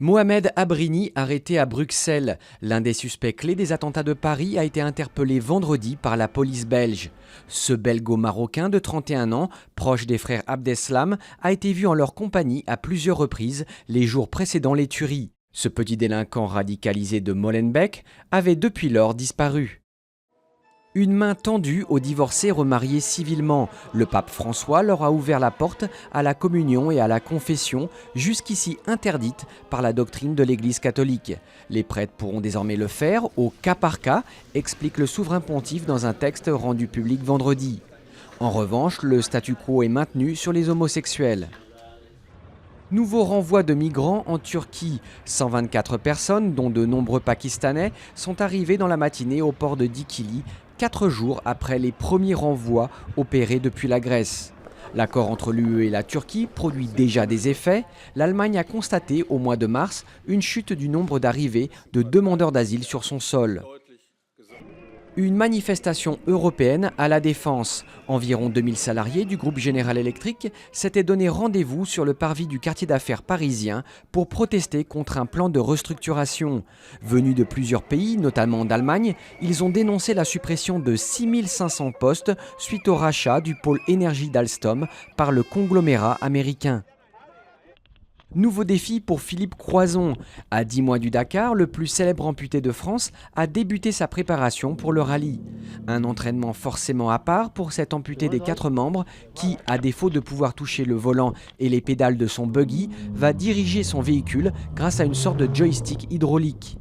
Mohamed Abrini, arrêté à Bruxelles. L'un des suspects clés des attentats de Paris a été interpellé vendredi par la police belge. Ce belgo-marocain de 31 ans, proche des frères Abdeslam, a été vu en leur compagnie à plusieurs reprises les jours précédant les tueries. Ce petit délinquant radicalisé de Molenbeek avait depuis lors disparu. Une main tendue aux divorcés remariés civilement. Le pape François leur a ouvert la porte à la communion et à la confession, jusqu'ici interdite par la doctrine de l'Église catholique. Les prêtres pourront désormais le faire au cas par cas, explique le souverain pontife dans un texte rendu public vendredi. En revanche, le statu quo est maintenu sur les homosexuels. Nouveau renvoi de migrants en Turquie. 124 personnes, dont de nombreux Pakistanais, sont arrivées dans la matinée au port de Dikili, 4 jours après les premiers renvois opérés depuis la Grèce. L'accord entre l'UE et la Turquie produit déjà des effets. L'Allemagne a constaté au mois de mars une chute du nombre d'arrivées de demandeurs d'asile sur son sol. Une manifestation européenne à la Défense. Environ 2000 salariés du groupe General Electric s'étaient donné rendez-vous sur le parvis du quartier d'affaires parisien pour protester contre un plan de restructuration. Venus de plusieurs pays, notamment d'Allemagne, ils ont dénoncé la suppression de 6500 postes suite au rachat du pôle énergie d'Alstom par le conglomérat américain. Nouveau défi pour Philippe Croizon. À 10 mois du Dakar, le plus célèbre amputé de France a débuté sa préparation pour le rallye. Un entraînement forcément à part pour cet amputé des 4 membres qui, à défaut de pouvoir toucher le volant et les pédales de son buggy, va diriger son véhicule grâce à une sorte de joystick hydraulique.